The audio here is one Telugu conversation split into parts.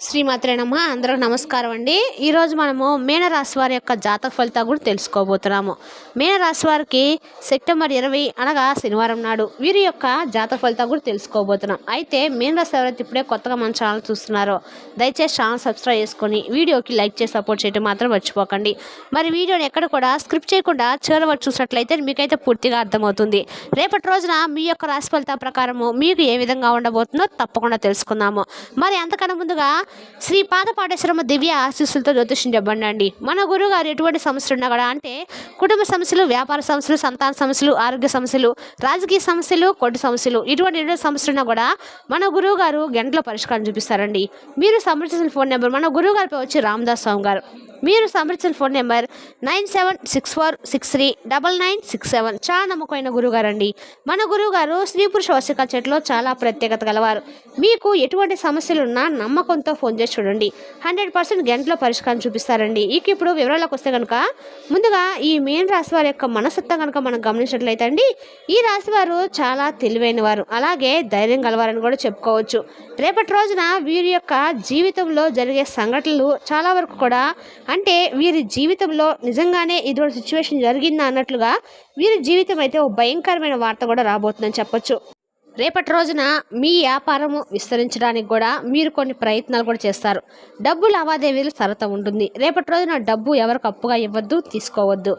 శ్రీమాత్రే నమః. అందరికి నమస్కారం అండి. ఈరోజు మనము మీనరాశి వారి యొక్క జాతక ఫలితాలు కూడా తెలుసుకోబోతున్నాము. మీనరాశి వారికి సెప్టెంబర్ 20 అనగా శనివారం నాడు వీరి యొక్క జాతక ఫలితాలు కూడా తెలుసుకోబోతున్నాం. అయితే మీనరాశి ఎవరైతే ఇప్పుడే కొత్తగా మన ఛానల్ చూస్తున్నారో దయచేసి ఛానల్ సబ్స్క్రైబ్ చేసుకొని వీడియోకి లైక్ చేసి సపోర్ట్ చేయడం మాత్రం మర్చిపోకండి. మరి వీడియోని ఎక్కడ కూడా స్క్రిప్ట్ చేయకుండా చివరి వరకు చూసినట్లయితే మీకైతే పూర్తిగా అర్థమవుతుంది. రేపటి రోజున మీ యొక్క రాశి ఫలితాల ప్రకారము మీకు ఏ విధంగా ఉండబోతుందో తప్పకుండా తెలుసుకుందాము. మరి అంతకన్నా ముందుగా శ్రీ పాదపాటేశ్వరమ్మ దివ్య ఆశీస్సులతో జ్యోతిష్యం చెప్పండి. మన గురువు గారు ఎటువంటి సమస్యలు ఉన్నా కూడా అంటే కుటుంబ సమస్యలు, వ్యాపార సమస్యలు, సంతాన సమస్యలు, ఆరోగ్య సమస్యలు, రాజకీయ సమస్యలు, కొట్టు సమస్యలు, ఇటువంటి సమస్యలు ఉన్నా కూడా మన గురువు గారు గంటలో పరిష్కారం చూపిస్తారండి. మీరు సంప్రదించిన ఫోన్ నెంబర్ మన గురువు గారిపై వచ్చి రామదాస్ స్వామి గారు. మీరు సంప్రదించిన ఫోన్ నెంబర్ 9764639967. చాలా నమ్మకమైన గురువుగారు అండి. మన గురువుగారు స్త్రీ పురుష వశిక చెట్లో చాలా ప్రత్యేకత గలవారు. మీకు ఎటువంటి సమస్యలు ఉన్నా నమ్మకంతో ఫోన్ చేసి చూడండి, 100% గంటలో పరిష్కారం చూపిస్తారండి. ఇప్పుడు వివరాలకు వస్తే కనుక ముందుగా ఈ మీన రాశి వారి యొక్క మనస్తత్వం కనుక మనం గమనించినట్లయితే అండి, ఈ రాశి వారు చాలా తెలివైన వారు, అలాగే ధైర్యం గలవారని కూడా చెప్పుకోవచ్చు. రేపటి రోజున వీరి యొక్క జీవితంలో జరిగే సంఘటనలు చాలా వరకు కూడా అంటే వీరి జీవితంలో నిజంగానే ఇటువంటి సిచ్యువేషన్ జరిగిందా అన్నట్లుగా వీరి జీవితం అయితే ఓ భయంకరమైన వార్త కూడా రాబోతుందని చెప్పొచ్చు. రేపటి రోజున మీ వ్యాపారము విస్తరించడానికి కూడా మీరు కొన్ని ప్రయత్నాలు కూడా చేస్తారు. డబ్బు లావాదేవీలు సరత ఉంటుంది. రేపటి రోజున డబ్బు ఎవరికి అప్పుగా ఇవ్వద్దు, తీసుకోవద్దు.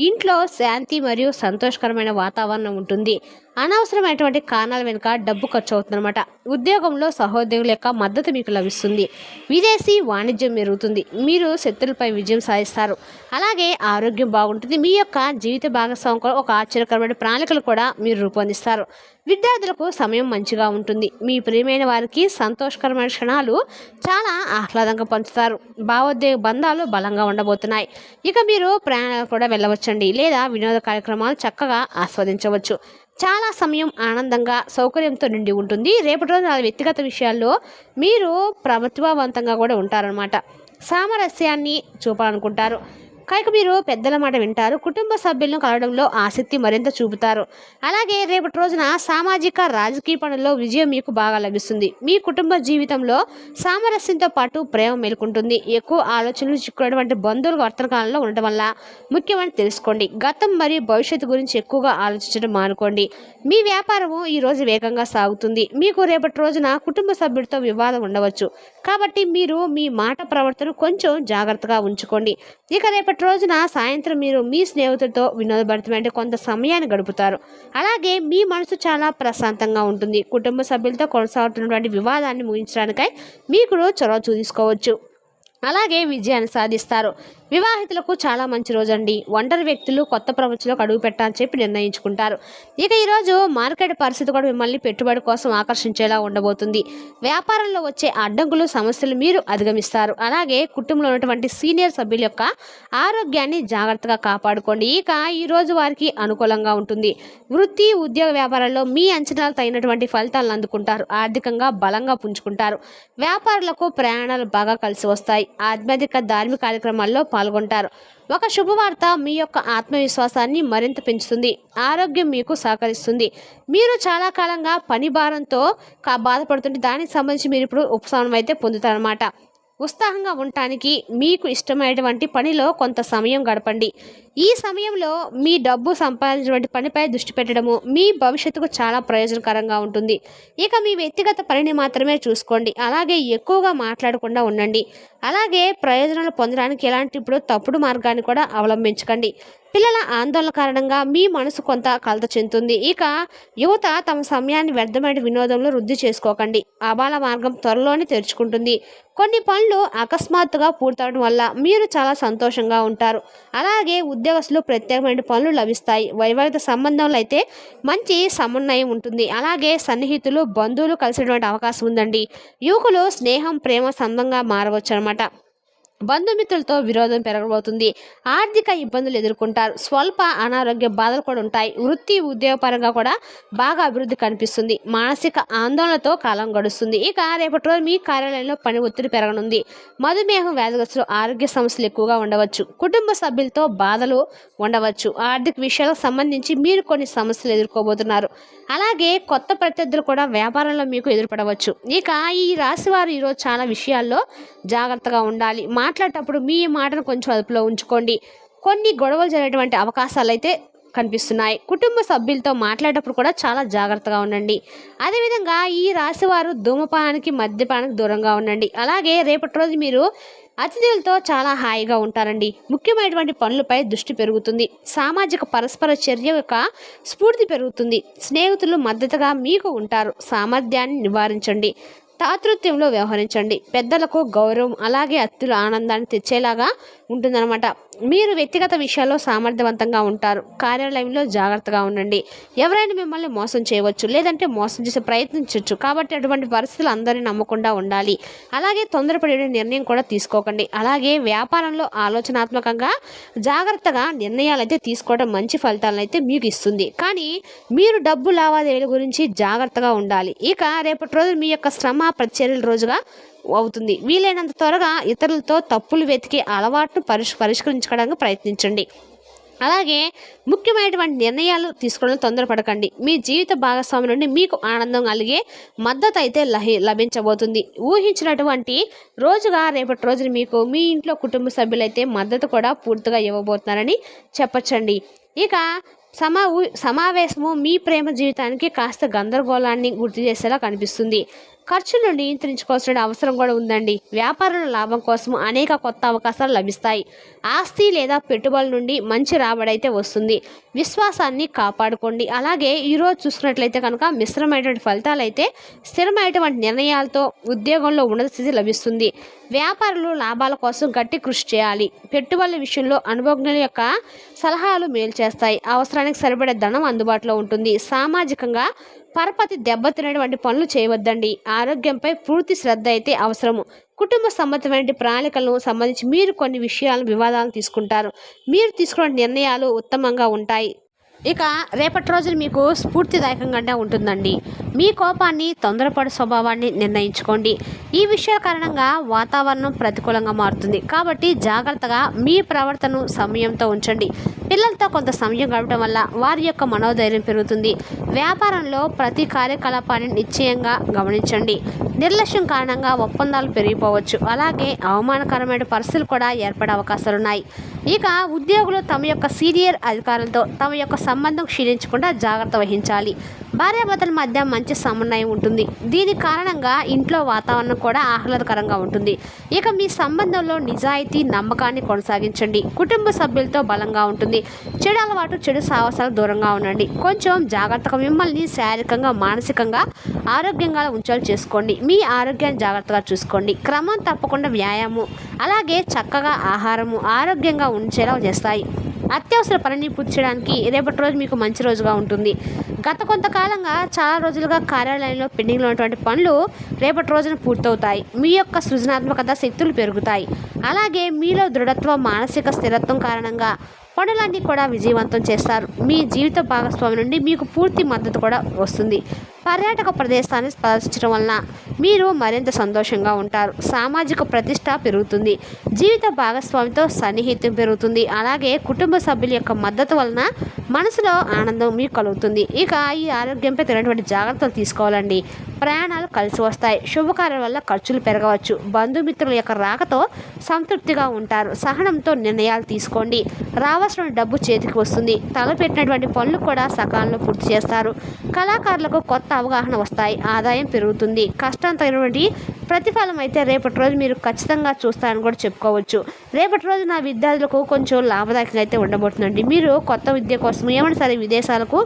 ఇంట్లో శాంతి మరియు సంతోషకరమైన వాతావరణం ఉంటుంది. అనవసరమైనటువంటి కారణాల వెనుక డబ్బు ఖర్చు అవుతుందన్నమాట. ఉద్యోగంలో సహోద్యోగుల యొక్క మద్దతు మీకు లభిస్తుంది. విదేశీ వాణిజ్యం పెరుగుతుంది. మీరు శత్రులపై విజయం సాధిస్తారు. అలాగే ఆరోగ్యం బాగుంటుంది. మీ యొక్క జీవిత భాగస్వామి కూడా ఒక ఆశ్చర్యకరమైన ప్రణాళికలు కూడా మీరు రూపొందిస్తారు. విద్యార్థులకు సమయం మంచిగా ఉంటుంది. మీ ప్రియమైన వారికి సంతోషకరమైన క్షణాలు చాలా ఆహ్లాదంగా పంచుతారు. భావోద్వేగ బంధాలు బలంగా ఉండబోతున్నాయి. మీరు ప్రయాణాలు కూడా వెళ్ళవచ్చండి, లేదా వినోద కార్యక్రమాలు చక్కగా ఆస్వాదించవచ్చు. చాలా సమయం ఆనందంగా సౌకర్యంతో నిండి ఉంటుంది. రేపటి రోజు వ్యక్తిగత విషయాల్లో మీరు ప్రతిభావంతంగా కూడా ఉంటారనమాట. సామరస్యాన్ని చూపాలనుకుంటారు కనుక మీరు పెద్దల మాట వింటారు. కుటుంబ సభ్యులను కలవడంలో ఆసక్తి మరింత చూపుతారు. అలాగే రేపటి రోజున సామాజిక రాజకీయ పనుల్లో విజయం మీకు బాగా లభిస్తుంది. మీ కుటుంబ జీవితంలో సామరస్యంతో పాటు ప్రేమ మేలుకుంటుంది. ఎక్కువ ఆలోచనలు చిక్కున్నటువంటి బంధువుల వర్తనకాలంలో ఉండటం వల్ల ముఖ్యమని తెలుసుకోండి. గతం మరియు భవిష్యత్తు గురించి ఎక్కువగా ఆలోచించడం మానుకోండి. మీ వ్యాపారము ఈ రోజు వేగంగా సాగుతుంది. మీకు రేపటి రోజున కుటుంబ సభ్యుడితో వివాదం ఉండవచ్చు, కాబట్టి మీరు మీ మాట ప్రవర్తన కొంచెం జాగ్రత్తగా ఉంచుకోండి. రేపటి రోజున సాయంత్రం మీరు మీ స్నేహితులతో వినోదభరితమైన కొంత సమయాన్ని గడుపుతారు. అలాగే మీ మనసు చాలా ప్రశాంతంగా ఉంటుంది. కుటుంబ సభ్యులతో కొనసాగుతున్నటువంటి వివాదాన్ని ముగించడానికై మీకు చొరవ చూసుకోవచ్చు. అలాగే విజయాన్ని సాధిస్తారు. వివాహితులకు చాలా మంచి రోజు అండి. ఒంటరి వ్యక్తులు కొత్త ప్రపంచంలోకి అడుగు పెట్టాలని చెప్పి నిర్ణయించుకుంటారు. ఈరోజు మార్కెట్ పరిస్థితి కూడా మిమ్మల్ని పెట్టుబడి కోసం ఆకర్షించేలా ఉండబోతుంది. వ్యాపారంలో వచ్చే అడ్డంకులు, సమస్యలు మీరు అధిగమిస్తారు. అలాగే కుటుంబంలో ఉన్నటువంటి సీనియర్ సభ్యుల యొక్క ఆరోగ్యాన్ని జాగ్రత్తగా కాపాడుకోండి. ఈ రోజు వారికి అనుకూలంగా ఉంటుంది. వృత్తి, ఉద్యోగ, వ్యాపారాల్లో మీ అంచనాలు తగినటువంటి ఫలితాలను అందుకుంటారు. ఆర్థికంగా బలంగా పుంజుకుంటారు. వ్యాపారులకు ప్రయాణాలు బాగా కలిసి వస్తాయి. ఆధ్యాత్మిక ధార్మిక కార్యక్రమాల్లో పాల్గొంటారు. ఒక శుభవార్త మీ యొక్క ఆత్మవిశ్వాసాన్ని మరింత పెంచుతుంది. ఆరోగ్యం మీకు సహకరిస్తుంది. మీరు చాలా కాలంగా పని భారంతో బాధపడుతుంటే దానికి సంబంధించి మీరు ఇప్పుడు ఉపశమనం అయితే పొందుతారన్నమాట. ఉత్సాహంగా ఉండటానికి మీకు ఇష్టమైనటువంటి పనిలో కొంత సమయం గడపండి. ఈ సమయంలో మీ డబ్బు సంపాదించినటువంటి పనిపై దృష్టి పెట్టడము మీ భవిష్యత్తుకు చాలా ప్రయోజనకరంగా ఉంటుంది. మీ వ్యక్తిగత పనిని మాత్రమే చూసుకోండి. అలాగే ఎక్కువగా మాట్లాడకుండా ఉండండి. అలాగే ప్రయోజనాలు పొందడానికి ఇప్పుడు తప్పుడు మార్గాన్ని కూడా అవలంబించకండి. పిల్లల ఆందోళన కారణంగా మీ మనసు కొంత కలత చెందుతుంది. యువత తమ సమయాన్ని వ్యర్థమైన వినోదంలో వృద్ధి చేసుకోకండి. అబాల మార్గం త్వరలోనే తెరుచుకుంటుంది. కొన్ని పనులు అకస్మాత్తుగా పూర్తవడం వల్ల మీరు చాలా సంతోషంగా ఉంటారు. అలాగే ఉద్యోగస్తులు ప్రత్యేకమైన పనులు లభిస్తాయి. వైవాహిక సంబంధంలో అయితే మంచి సమన్వయం ఉంటుంది. అలాగే సన్నిహితులు, బంధువులు కలిసేటువంటి అవకాశం ఉందండి. యువకులు స్నేహం, ప్రేమ సంబంధంగా మారవచ్చు అనమాట. బంధుమిత్రులతో విరోధం పెరగబోతుంది. ఆర్థిక ఇబ్బందులు ఎదుర్కొంటారు. స్వల్ప అనారోగ్య బాధలు కూడా ఉంటాయి. వృత్తి ఉద్యోగపరంగా కూడా బాగా అభివృద్ధి కనిపిస్తుంది. మానసిక ఆందోళనతో కాలం గడుస్తుంది. ఇక రేపటి రోజు మీ కార్యాలయంలో పని ఒత్తిడి పెరగనుంది. మధుమేహం వ్యాధిగ్రస్తులు ఆరోగ్య సమస్యలు ఎక్కువగా ఉండవచ్చు. కుటుంబ సభ్యులతో బాధలు ఉండవచ్చు. ఆర్థిక విషయాలకు సంబంధించి మీరు కొన్ని సమస్యలు ఎదుర్కోబోతున్నారు. అలాగే కొత్త ప్రత్యర్థులు కూడా వ్యాపారంలో మీకు ఎదురుపడవచ్చు. ఇక ఈ రాశి వారు ఈరోజు చాలా విషయాల్లో జాగ్రత్తగా ఉండాలి. మాట్లాడేటప్పుడు మీ మాటను కొంచెం అదుపులో ఉంచుకోండి. కొన్ని గొడవలు జరిగేటువంటి అవకాశాలు అయితే కనిపిస్తున్నాయి. కుటుంబ సభ్యులతో మాట్లాడేటప్పుడు కూడా చాలా జాగ్రత్తగా ఉండండి. అదేవిధంగా ఈ రాశివారు ధూమపానానికి మద్యపానానికి దూరంగా ఉండండి. అలాగే రేపటి రోజు మీరు అతిథులతో చాలా హాయిగా ఉంటారండి. ముఖ్యమైనటువంటి పనులపై దృష్టి పెరుగుతుంది. సామాజిక పరస్పర చర్య యొక్క స్ఫూర్తి పెరుగుతుంది. స్నేహితులు మద్దతుగా మీకు ఉంటారు. సామర్థ్యాన్ని నివారించండి. తాతృత్యంలో వ్యవహరించండి. పెద్దలకు గౌరవం అలాగే అత్తుల ఆనందాన్ని తెచ్చేలాగా ఉంటుందన్నమాట. మీరు వ్యక్తిగత విషయాల్లో సామర్థ్యవంతంగా ఉంటారు. కార్యాలయంలో జాగ్రత్తగా ఉండండి. ఎవరైనా మిమ్మల్ని మోసం చేయవచ్చు, లేదంటే మోసం చేసే ప్రయత్నించవచ్చు. కాబట్టి అటువంటి పరిస్థితులు అందరినీ నమ్మకుండా ఉండాలి. అలాగే తొందరపడే నిర్ణయం కూడా తీసుకోకండి. అలాగే వ్యాపారంలో ఆలోచనాత్మకంగా జాగ్రత్తగా నిర్ణయాలు అయితే తీసుకోవడం మంచి ఫలితాలను అయితే మీకు ఇస్తుంది. కానీ మీరు డబ్బు లావాదేవీల గురించి జాగ్రత్తగా ఉండాలి. ఇక రేపటి రోజు మీ యొక్క శ్రమ ప్రతిచర్యల రోజుగా అవుతుంది. వీలైనంత త్వరగా ఇతరులతో తప్పులు వెతికే అలవాటును పరిష్కరించుకోవడానికి ప్రయత్నించండి. అలాగే ముఖ్యమైనటువంటి నిర్ణయాలు తీసుకోవడం తొందరపడకండి. మీ జీవిత భాగస్వామి నుండి మీకు ఆనందం కలిగే మద్దతు అయితే లభించబోతుంది. ఊహించినటువంటి రోజుగా రేపటి రోజున మీకు మీ ఇంట్లో కుటుంబ సభ్యులైతే మద్దతు కూడా పూర్తిగా ఇవ్వబోతున్నారని చెప్పచ్చండి. ఇక సమావేశము మీ ప్రేమ జీవితానికి కాస్త గందరగోళాన్ని గుర్తు చేసేలా కనిపిస్తుంది. ఖర్చును నియంత్రించుకోవాల్సిన అవసరం కూడా ఉందండి. వ్యాపారంలో లాభం కోసం అనేక కొత్త అవకాశాలు లభిస్తాయి. ఆస్తి లేదా పెట్టుబడుల నుండి మంచి రాబడి అయితే వస్తుంది. విశ్వాసాన్ని కాపాడుకోండి. అలాగే ఈరోజు చూసుకున్నట్లయితే కనుక మిశ్రమైనటువంటి ఫలితాలు అయితే స్థిరమైనటువంటి నిర్ణయాలతో ఉద్యోగంలో ఉన్నత స్థితి లభిస్తుంది. వ్యాపారులు లాభాల కోసం గట్టి కృషి చేయాలి. పెట్టుబడుల విషయంలో అనుభవజ్ఞుల యొక్క సలహాలు మేలు చేస్తాయి. అవసరానికి సరిపడే ధనం అందుబాటులో ఉంటుంది. సామాజికంగా పరపతి దెబ్బతినేటువంటి పనులు చేయవద్దండి. ఆరోగ్యంపై పూర్తి శ్రద్ధ అయితే అవసరము. కుటుంబ సంబంధమైన ప్రణాళికలను సంబంధించి మీరు కొన్ని వివాదాలను తీసుకుంటారు. మీరు తీసుకున్న నిర్ణయాలు ఉత్తమంగా ఉంటాయి. ఇక రేపటి రోజున మీకు స్ఫూర్తిదాయకంగా ఉంటుందండి. మీ కోపాన్ని తొందరపడి స్వభావాన్ని నిర్ణయించుకోండి. ఈ విషయాల కారణంగా వాతావరణం ప్రతికూలంగా మారుతుంది. కాబట్టి జాగ్రత్తగా మీ ప్రవర్తనను సమయంతో ఉంచండి. పిల్లలతో కొంత సమయం గడపడం వల్ల వారి యొక్క మనోధైర్యం పెరుగుతుంది. వ్యాపారంలో ప్రతి కార్యకలాపాన్ని నిశ్చయంగా గమనించండి. నిర్లక్ష్యం కారణంగా ఒప్పందాలు పెరిగిపోవచ్చు. అలాగే అవమానకరమైన పరిస్థితులు కూడా ఏర్పడే అవకాశాలున్నాయి. ఇక ఉద్యోగులు తమ యొక్క సీనియర్ అధికారులతో తమ యొక్క సంబంధం క్షీణించకుండా జాగ్రత్త వహించాలి. భార్యాభర్తల మధ్య మంచి సమన్వయం ఉంటుంది. దీని కారణంగా ఇంట్లో వాతావరణం కూడా ఆహ్లాదకరంగా ఉంటుంది. ఇక మీ సంబంధంలో నిజాయితీ నమ్మకాన్ని కొనసాగించండి. కుటుంబ సభ్యులతో బలంగా ఉంటుంది. చెడు అలవాటు చెడు సాహసాలకు దూరంగా ఉండండి. కొంచెం జాగ్రత్తగా మిమ్మల్ని శారీరకంగా మానసికంగా ఆరోగ్యంగా ఉంచాలి చేసుకోండి. మీ ఆరోగ్యాన్ని జాగ్రత్తగా చూసుకోండి. క్రమం తప్పకుండా వ్యాయామం అలాగే చక్కగా ఆహారము ఆరోగ్యంగా ఉంచేలా చేస్తాయి. అత్యవసర పనిని పూర్తి చేయడానికి రేపటి రోజు మీకు మంచి రోజుగా ఉంటుంది. గత కొంతకాలంగా చాలా రోజులుగా కార్యాలయంలో పెండింగ్లో ఉన్నటువంటి పనులు రేపటి రోజున పూర్తవుతాయి. మీ యొక్క సృజనాత్మకత శక్తులు పెరుగుతాయి. అలాగే మీలో దృఢత్వం మానసిక స్థిరత్వం కారణంగా పనులన్నీ కూడా విజయవంతం చేస్తారు. మీ జీవిత భాగస్వామి నుండి మీకు పూర్తి మద్దతు కూడా వస్తుంది. పర్యాటక ప్రదేశాన్ని స్పర్శించడం వలన మీరు మరింత సంతోషంగా ఉంటారు. సామాజిక ప్రతిష్ట పెరుగుతుంది. జీవిత భాగస్వామితో సన్నిహిత్యం పెరుగుతుంది. అలాగే కుటుంబ సభ్యుల యొక్క మద్దతు వలన మనసులో ఆనందం మీకు కలుగుతుంది. ఇక ఈ ఆరోగ్యంపై తగినటువంటి జాగ్రత్తలు తీసుకోవాలండి. ప్రయాణాలు కలిసి వస్తాయి. శుభకార్యాల వల్ల ఖర్చులు పెరగవచ్చు. బంధుమిత్రుల యొక్క రాకతో సంతృప్తిగా ఉంటారు. సహనంతో నిర్ణయాలు తీసుకోండి. రావాల్సిన డబ్బు చేతికి వస్తుంది. తలపెట్టినటువంటి పనులు కూడా సకాలంలో పూర్తి చేస్తారు. కళాకారులకు కొత్త అవగాహన వస్తాయి. ఆదాయం పెరుగుతుంది. కష్టం తగినటువంటి ప్రతిఫలం అయితే రేపటి రోజు మీరు ఖచ్చితంగా చూస్తారని కూడా చెప్పుకోవచ్చు. రేపటి రోజు నా విద్యార్థులకు కొంచెం లాభదాయకంగా అయితే ఉండబోతుందండి. మీరు కొత్త విద్య కోసం ఏమైనా సరే విదేశాలకు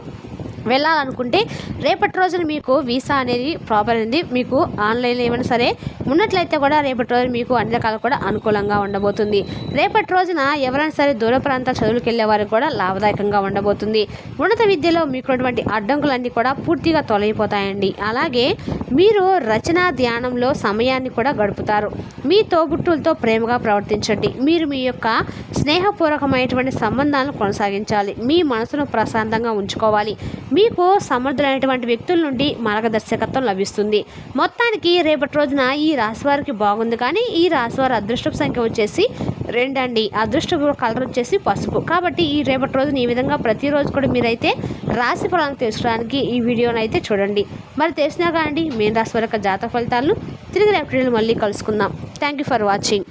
వెళ్ళాలనుకుంటే రేపటి రోజున మీకు వీసా అనేది ప్రాపర్ అనేది మీకు ఆన్లైన్లో ఏమైనా సరే ఉన్నట్లయితే కూడా రేపటి రోజున మీకు అన్ని రకాలు కూడా అనుకూలంగా ఉండబోతుంది. రేపటి రోజున ఎవరైనా సరే దూర ప్రాంతాల చదువులకు వెళ్ళే వారికి కూడా లాభదాయకంగా ఉండబోతుంది. ఉన్నత విద్యలో మీకున్నటువంటి అడ్డంకులన్నీ కూడా పూర్తిగా తొలగిపోతాయండి. అలాగే మీరు రచనా ధ్యానంలో సమయాన్ని కూడా గడుపుతారు. మీ తోబుట్టులతో ప్రేమగా ప్రవర్తించండి. మీరు మీ యొక్క స్నేహపూర్వకమైనటువంటి సంబంధాలను కొనసాగించాలి. మీ మనసును ప్రశాంతంగా ఉంచుకోవాలి. మీకు సమర్థులైనటువంటి వ్యక్తుల నుండి మార్గదర్శకత్వం లభిస్తుంది. మొత్తానికి రేపటి రోజున ఈ రాశి వారికి బాగుంది. కానీ ఈ రాశి వారి అదృష్టపు సంఖ్య వచ్చేసి 2 అండి. అదృష్టపు కలర్ వచ్చేసి పసుపు. కాబట్టి ఈ రేపటి రోజున ఈ విధంగా ప్రతిరోజు కూడా మీరైతే రాశి ఫలాలను తెలుసుకోవడానికి ఈ వీడియోని అయితే చూడండి. మరి తెలిసినా కానీ మీన రాశి వారి యొక్క జాతక ఫలితాలను తిరిగి రేపటి మళ్ళీ కలుసుకుందాం. Thank you for watching.